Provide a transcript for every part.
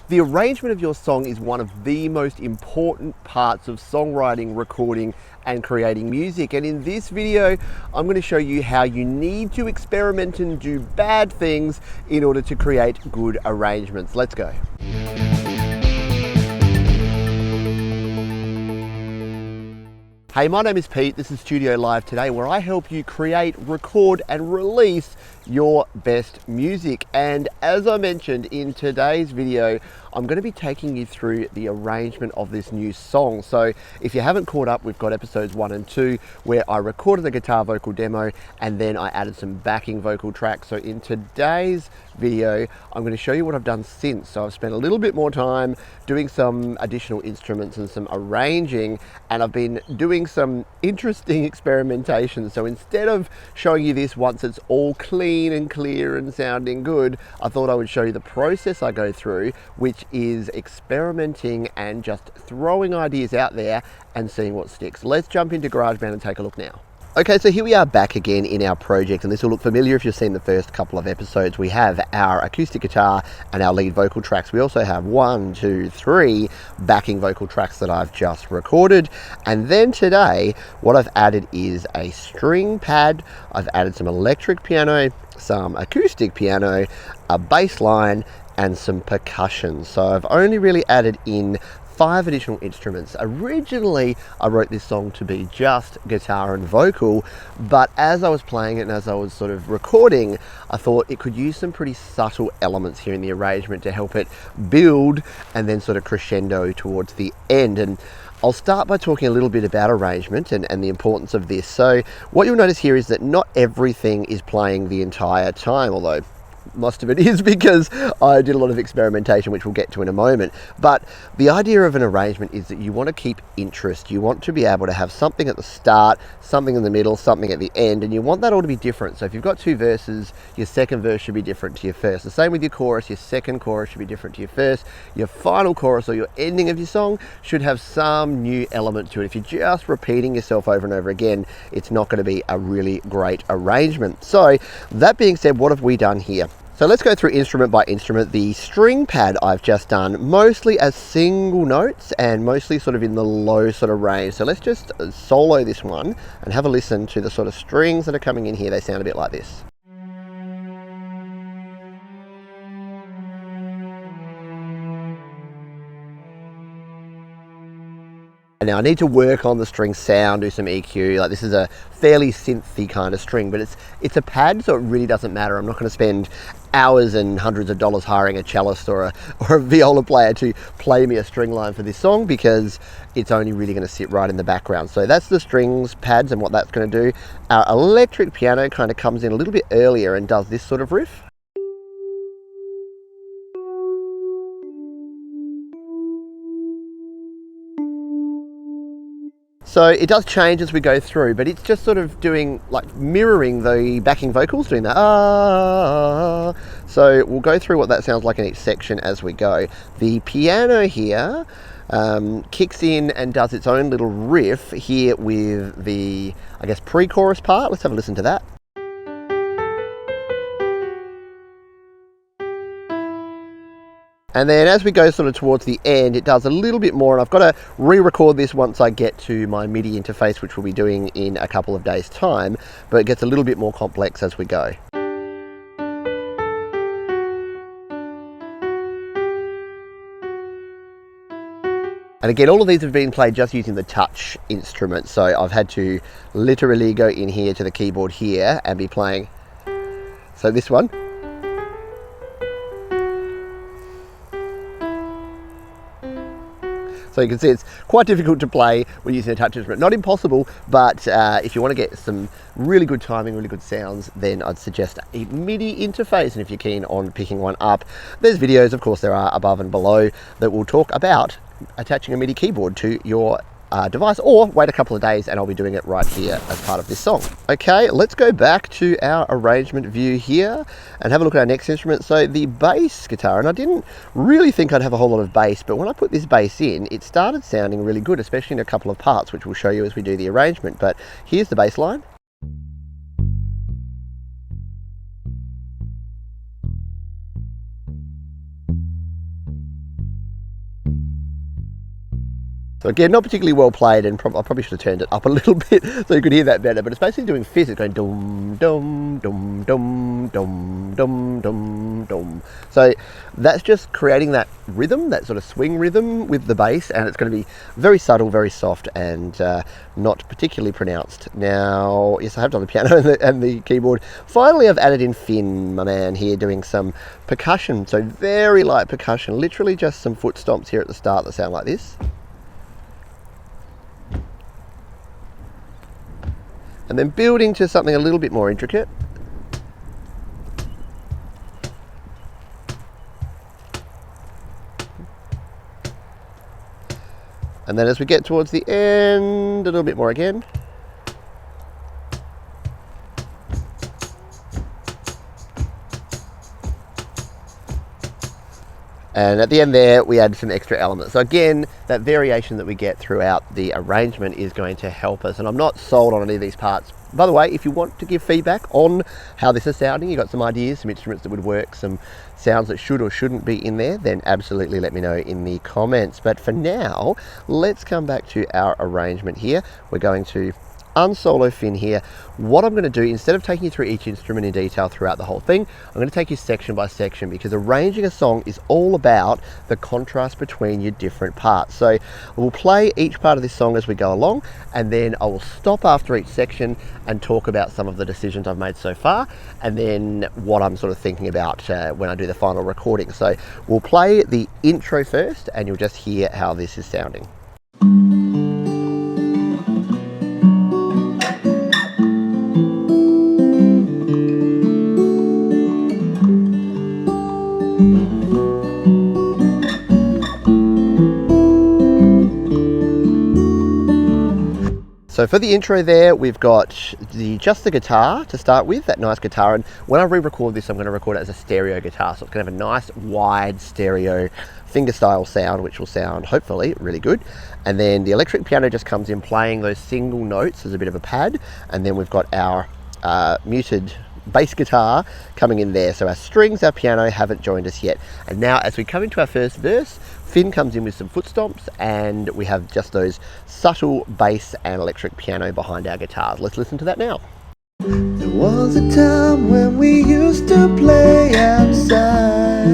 The arrangement of your song is one of the most important parts of songwriting, recording, and creating music. And in this video, I'm going to show you how you need to experiment and do bad things in order to create good arrangements. Let's go. Hey, my name is Pete. This is Studio Live Today, where I help you create, record, and release your best music. And as I mentioned in today's video, I'm going to be taking you through the arrangement of this new song. So if you haven't caught up, we've got episodes 1 and 2 where I recorded the guitar vocal demo and then I added some backing vocal tracks. So in today's video, I'm going to show you what I've done since. So I've spent a little bit more time doing some additional instruments and some arranging, and I've been doing some interesting experimentation. So instead of showing you this once it's all clean and clear and sounding good, I thought I would show you the process I go through, which is experimenting and just throwing ideas out there and seeing what sticks. Let's jump into GarageBand and take a look now. Okay, so here we are back again in our project, and this will look familiar if you've seen the first couple of episodes. We have our acoustic guitar and our lead vocal tracks. We also have 1, 2, 3 backing vocal tracks that I've just recorded. And then today, what I've added is a string pad. I've added some electric piano, some acoustic piano, a bass line, and some percussion. So I've only really added in 5 additional instruments. Originally, I wrote this song to be just guitar and vocal, but as I was playing it and as I was sort of recording, I thought it could use some pretty subtle elements here in the arrangement to help it build and then sort of crescendo towards the end. And I'll start by talking a little bit about arrangement and the importance of this. So what you'll notice here is that not everything is playing the entire time, although most of it is because I did a lot of experimentation, which we'll get to in a moment. But the idea of an arrangement is that you want to keep interest. You want to be able to have something at the start, something in the middle, something at the end, and you want that all to be different. So if you've got 2 verses, your second verse should be different to your first. The same with your chorus. Your second chorus should be different to your first. Your final chorus or your ending of your song should have some new element to it. If you're just repeating yourself over and over again, it's not going to be a really great arrangement. So that being said, what have we done here? So let's go through instrument by instrument. The string pad I've just done mostly as single notes and mostly sort of in the low sort of range. So let's just solo this one and have a listen to the sort of strings that are coming in here. They sound a bit like this. And now I need to work on the string sound, do some EQ. Like, this is a fairly synthy kind of string, but it's a pad, so it really doesn't matter. I'm not going to spend hours and hundreds of dollars hiring a cellist or a viola player to play me a string line for this song, because it's only really going to sit right in the background. So that's the strings pads and what that's going to do. Our electric piano kind of comes in a little bit earlier and does this sort of riff. So it does change as we go through, but it's just sort of doing, like, mirroring the backing vocals, doing that ah. So we'll go through what that sounds like in each section as we go. The piano here kicks in and does its own little riff here with the, I guess, pre-chorus part. Let's have a listen to that. And then as we go sort of towards the end, it does a little bit more, and I've got to re-record this once I get to my MIDI interface, which we'll be doing in a couple of days' time, but it gets a little bit more complex as we go. And again, all of these have been played just using the touch instrument, so I've had to literally go in here to the keyboard here and be playing. So this one. So you can see it's quite difficult to play when using a touch instrument. Not impossible, but if you want to get some really good timing, really good sounds, then I'd suggest a MIDI interface. And if you're keen on picking one up, there's videos, of course, there are above and below, that will talk about attaching a MIDI keyboard to your device, or wait a couple of days and I'll be doing it right here as part of this song. Okay, let's go back to our arrangement view here and have a look at our next instrument. So the bass guitar, and I didn't really think I'd have a whole lot of bass, but when I put this bass in, it started sounding really good, especially in a couple of parts, which we'll show you as we do the arrangement. But here's the bass line. So again, not particularly well played, and I probably should have turned it up a little bit so you could hear that better, but it's basically doing fifths. It's going dum, dum, dum, dum, dum, dum, dum, dum. So that's just creating that rhythm, that sort of swing rhythm with the bass, and it's going to be very subtle, very soft, and not particularly pronounced. Now, yes, I have done the piano and the keyboard. Finally, I've added in Finn, my man here, doing some percussion. So very light percussion, literally just some foot stomps here at the start that sound like this. And then building to something a little bit more intricate. And then as we get towards the end, a little bit more again. And at the end there, we add some extra elements. So again, that variation that we get throughout the arrangement is going to help us. And I'm not sold on any of these parts. By the way, if you want to give feedback on how this is sounding, you've got some ideas, some instruments that would work, some sounds that should or shouldn't be in there, then absolutely let me know in the comments. But for now, let's come back to our arrangement here. We're going to unsolo Finn here. What I'm going to do, instead of taking you through each instrument in detail throughout the whole thing, I'm going to take you section by section, because arranging a song is all about the contrast between your different parts. So we'll play each part of this song as we go along, and then I will stop after each section and talk about some of the decisions I've made so far, and then what I'm sort of thinking about when I do the final recording. So we'll play the intro first, and you'll just hear how this is sounding. So for the intro there, we've got just the guitar to start with, that nice guitar. And when I re-record this, I'm going to record it as a stereo guitar. So it's going to have a nice wide stereo fingerstyle sound, which will sound hopefully really good. And then the electric piano just comes in playing those single notes as a bit of a pad. And then we've got our muted bass guitar coming in there. So our strings, our piano haven't joined us yet. And now as we come into our first verse, Finn comes in with some foot stomps, and we have just those subtle bass and electric piano behind our guitars. Let's listen to that now. There was a time when we used to play outside.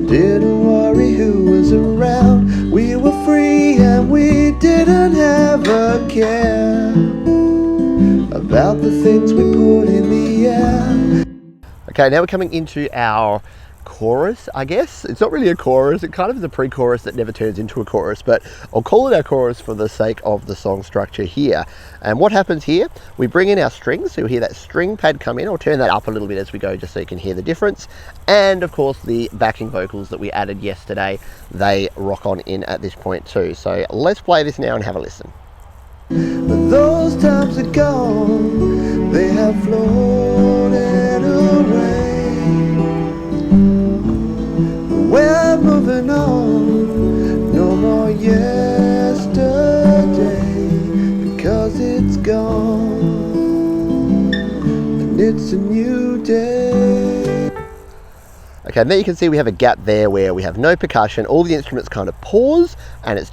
Didn't worry who was around. We were free and we didn't have a care about the things we put in the air. Okay, now we're coming into our chorus, I guess. It's not really a chorus, it kind of is a pre-chorus that never turns into a chorus, but I'll call it our chorus for the sake of the song structure here. And what happens here, we bring in our strings, so you'll hear that string pad come in. I'll turn that up a little bit as we go just so you can hear the difference. And of course the backing vocals that we added yesterday, they rock on in at this point too. So let's play this now and have a listen. But those times are gone, they have floated away. We're moving on, no more yesterday, because it's gone, and it's a new day. Okay, and there you can see we have a gap there where we have no percussion, all the instruments kind of pause, and it's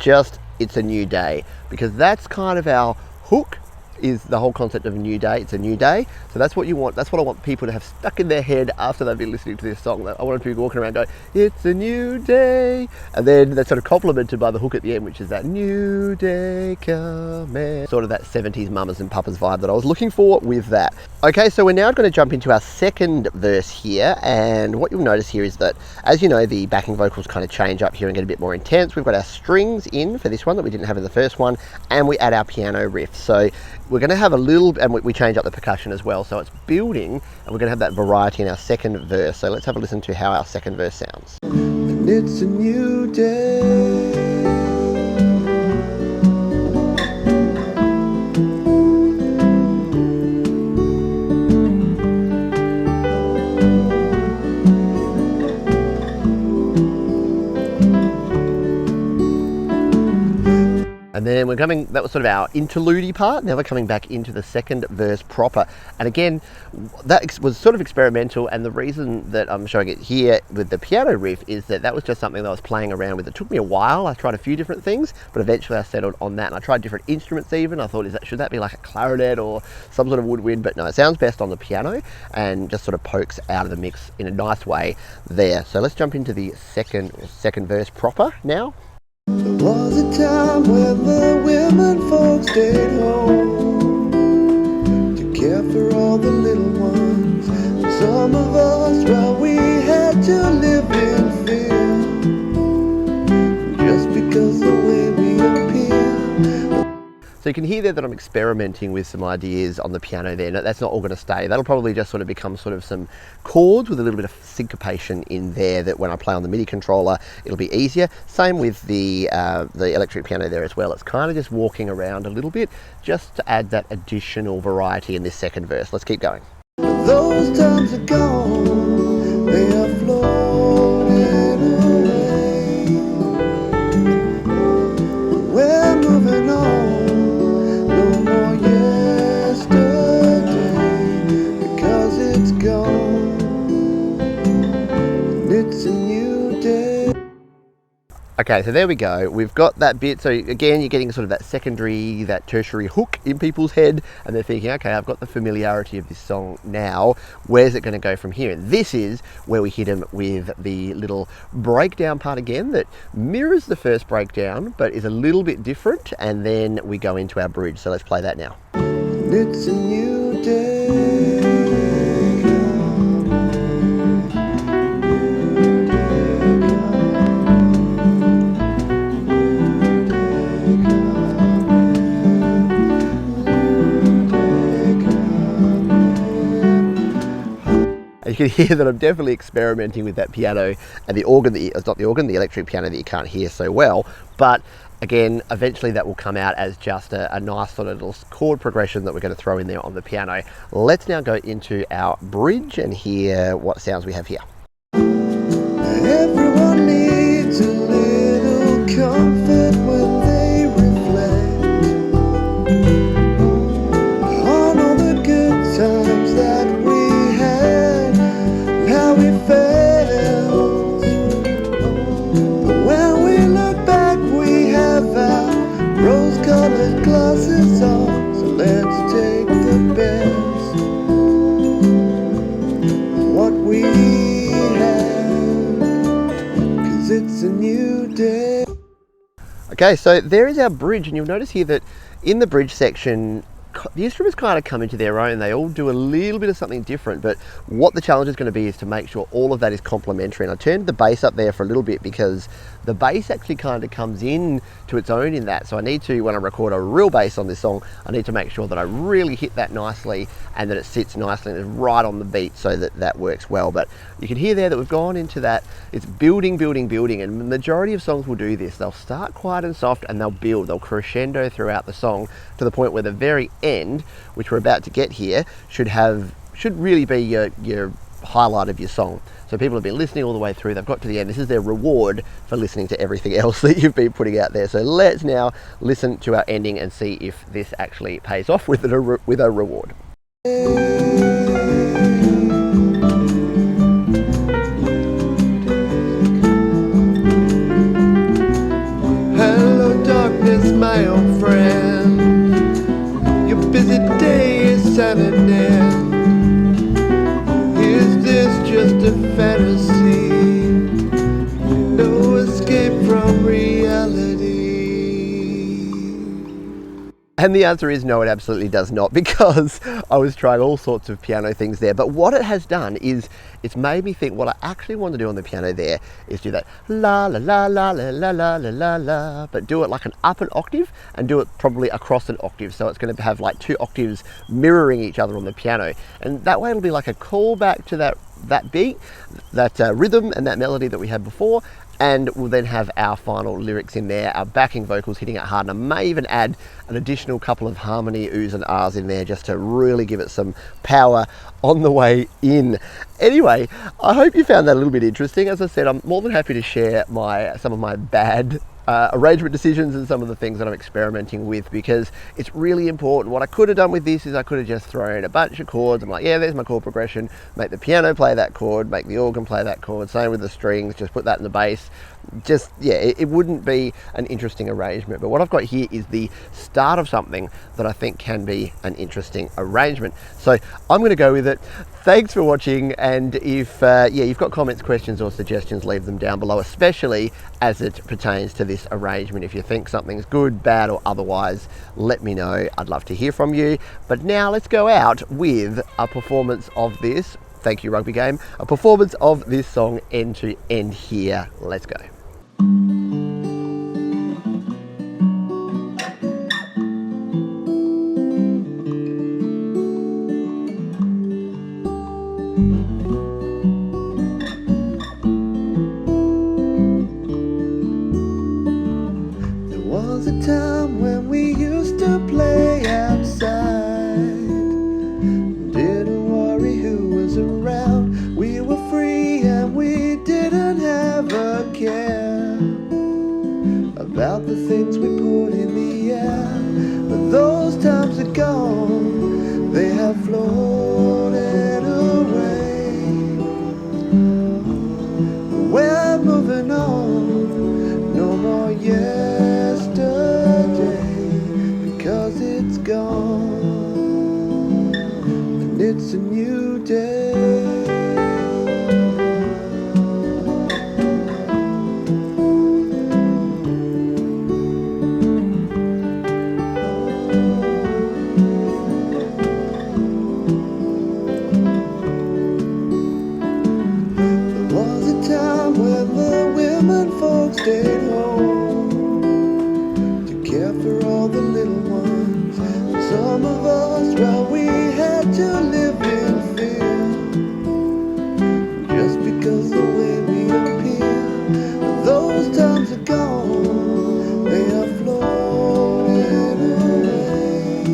a new day, because that's kind of our hook, is the whole concept of a new day. It's a new day. So that's what you want. That's what I want people to have stuck in their head after they've been listening to this song. I want them to be walking around going, it's a new day. And then that's sort of complemented by the hook at the end, which is that new day coming. Sort of that 70s mamas and papas vibe that I was looking for with that. Okay, so we're now going to jump into our second verse here. And what you'll notice here is that, as you know, the backing vocals kind of change up here and get a bit more intense. We've got our strings in for this one that we didn't have in the first one. And we add our piano riff. So we're going to have a little, and we change up the percussion as well, so it's building, and we're going to have that variety in our second verse. So let's have a listen to how our second verse sounds. And it's a new day. And then that was sort of our interlude part. Now we're coming back into the second verse proper. And again, that was sort of experimental. And the reason that I'm showing it here with the piano riff is that was just something that I was playing around with. It took me a while. I tried a few different things, but eventually I settled on that. And I tried different instruments even. I thought, should that be like a clarinet or some sort of woodwind? But no, it sounds best on the piano and just sort of pokes out of the mix in a nice way there. So let's jump into the second verse proper now. There was a time when the women folks stayed home to care for all the little ones. And some of us, well, we had to live in fear just because the way we appear. So you can hear there that I'm experimenting with some ideas on the piano there. No, that's not all going to stay. That'll probably just sort of become sort of some chords with a little bit of syncopation in there that when I play on the MIDI controller, it'll be easier. Same with the electric piano there as well. It's kind of just walking around a little bit just to add that additional variety in this second verse. Let's keep going. Those times are gone, they are floating away. We're moving on. It's a new day. Okay, so there we go. We've got that bit. So again, you're getting sort of that secondary, that tertiary hook in people's head, and they're thinking, okay, I've got the familiarity of this song now. Where's it going to go from here? And this is where we hit them with the little breakdown part again that mirrors the first breakdown, but is a little bit different. And then we go into our bridge. So let's play that now. It's a new day. You can hear that I'm definitely experimenting with that piano and the organ, it's not the organ, the electric piano that you can't hear so well. But again, eventually that will come out as just a nice sort of little chord progression that we're going to throw in there on the piano. Let's now go into our bridge and hear what sounds we have here. Everyone needs a little comfort when they reflect on all the good times that we had, how we felt. But when we look back, we have our rose-colored glasses on. So let's take the best of what we have, 'cause it's a new day. Okay, so there is our bridge, and you'll notice here that in the bridge section, the instruments kind of come into their own. They all do a little bit of something different, but what the challenge is going to be is to make sure all of that is complementary. And I turned the bass up there for a little bit because the bass actually kind of comes in to its own in that. So I need to, when I record a real bass on this song, I need to make sure that I really hit that nicely and that it sits nicely and is right on the beat so that that works well. But you can hear there that we've gone into that. It's building, building, building. And the majority of songs will do this. They'll start quiet and soft and they'll build. They'll crescendo throughout the song to the point where the very end, which we're about to get here, should really be your highlight of your song. So people have been listening all the way through, they've got to the end. This is their reward for listening to everything else that you've been putting out there. So let's now listen to our ending and see if this actually pays off with a reward. Hello darkness, my old friend. Your busy day is at an end. Is this just a fantasy? No escape from reality. And the answer is no, it absolutely does not, because I was trying all sorts of piano things there. But what it has done is it's made me think what I actually want to do on the piano there is do that la la la la la la la la la la, but do it like an up an octave and do it probably across an octave. So it's going to have like 2 octaves mirroring each other on the piano. And that way it'll be like a callback to that beat, that rhythm and that melody that we had before. And we'll then have our final lyrics in there, our backing vocals hitting it hard. And I may even add an additional couple of harmony oohs and ahs in there just to really give it some power on the way in. Anyway, I hope you found that a little bit interesting. As I said, I'm more than happy to share some of my bad arrangement decisions and some of the things that I'm experimenting with, because it's really important. What I could have done with this is I could have just thrown a bunch of chords. I'm like, yeah, there's my chord progression, make the piano play that chord, make the organ play that chord, same with the strings, just put that in the bass. Just, yeah, it wouldn't be an interesting arrangement. But what I've got here is the start of something that I think can be an interesting arrangement. So I'm going to go with it. Thanks for watching, and if you've got comments, questions or suggestions, leave them down below, especially as it pertains to this arrangement. If you think something's good, bad or otherwise, let me know. I'd love to hear from you. But now let's go out with a performance of this. Thank you, rugby game. A performance of this song end to end here. Let's go. There was a time when we used to play outside. Didn't worry who was around. We were free and we didn't have a care about the things we put in the air. But those times are gone, they have floated away. We're moving on, no more yesterday, because it's gone and it's a new day. Stayed home to care for all the little ones. And some of us, well, we had to live in fear, just because the way we appear. But those times are gone, they are floating away.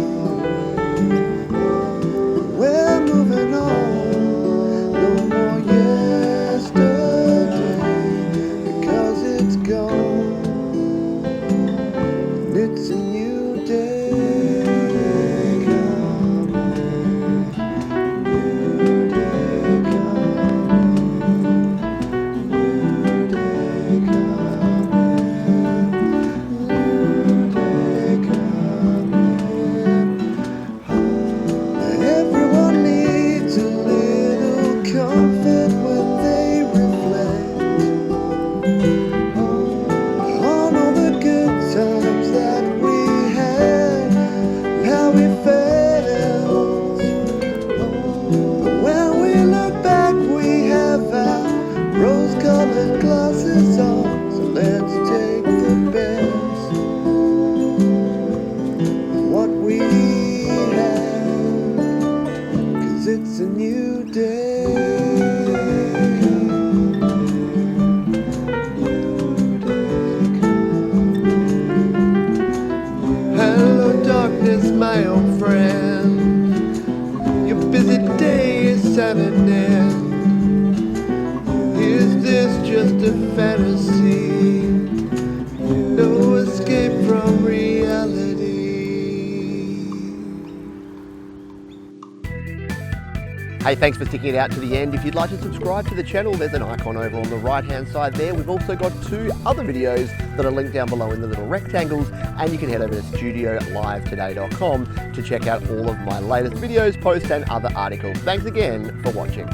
We're moving on, no more yesterday, because it's gone, and it's a new day coming, new day coming, new day coming, new day coming. Everyone needs a little comfort when they reflect on all the good times that we had, how we felt. But when we look back, we have our rose-colored glasses on. So let's take the best of what we have, 'cause it's a new day. Hello darkness, my old friend. Your busy day is at an end. Is this just a fantasy? No escape from reality. Hey, thanks for sticking it out to the end. If you'd like to subscribe to the channel, there's an icon over on the right-hand side there. We've also got 2 other videos that are linked down below in the little rectangles, and you can head over to studiolivetoday.com to check out all of my latest videos, posts, and other articles. Thanks again for watching.